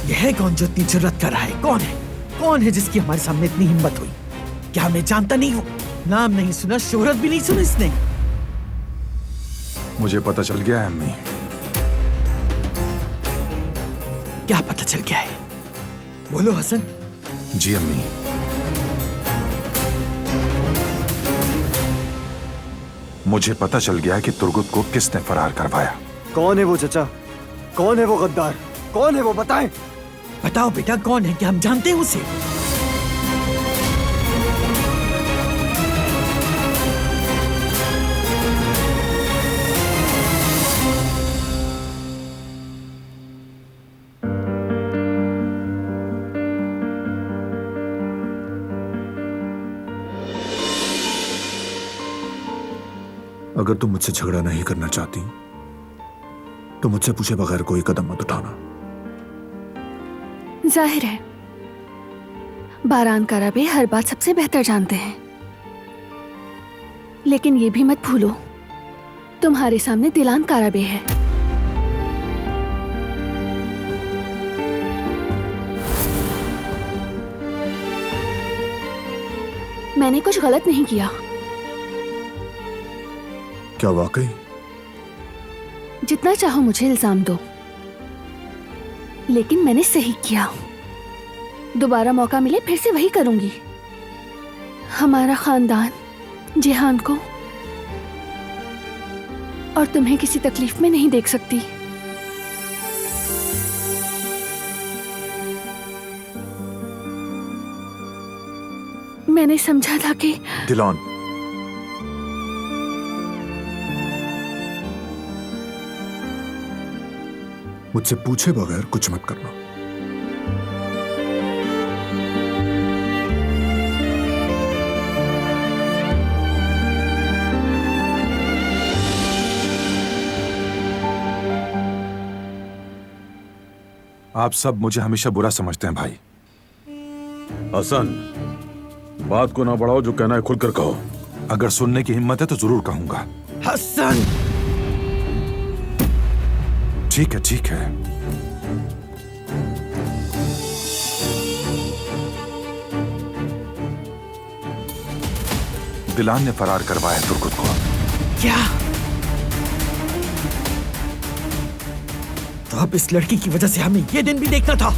यह है कौन जो इतनी जुर्रत कर रहा है? कौन है? कौन है जिसकी हमारे सामने इतनी हिम्मत हुई? क्या मैं जानता नहीं हूँ? नाम नहीं सुना, शोहरत भी नहीं सुनी इसने। मुझे पता चल गया है अम्मी। क्या पता चल गया है? बोलो हसन। जी अम्मी, मुझे पता चल गया है कि तुर्गुत को किसने फरार करवाया। कौन है वो चचा? कौन है वो गद्दार? कौन है वो, बताएं। बताओ बेटा, कौन है? क्या हम जानते हैं उसे? अगर तुम मुझसे झगड़ा नहीं करना चाहती तो मुझसे पूछे बगैर कोई कदम मत उठाना। जाहिर है बारान कराबे हर बात सबसे बेहतर जानते हैं, लेकिन ये भी मत भूलो तुम्हारे सामने दिलान कराबे है। मैंने कुछ गलत नहीं किया। क्या वाकई? जितना चाहो मुझे इल्जाम दो, लेकिन मैंने सही किया। दोबारा मौका मिले फिर से वही करूंगी। हमारा खानदान जिहान को और तुम्हें किसी तकलीफ में नहीं देख सकती। मैंने समझा था कि दिलान, मुझसे पूछे बगैर कुछ मत करना। आप सब मुझे हमेशा बुरा समझते हैं भाई। हसन, बात को ना बढ़ाओ, जो कहना है खुलकर कहो। अगर सुनने की हिम्मत है तो जरूर कहूंगा। हसन! ठीक है, ठीक है। दिलान ने फरार करवाया तुर्गुत को। क्या? तो अब इस लड़की की वजह से हमें ये दिन भी देखना था।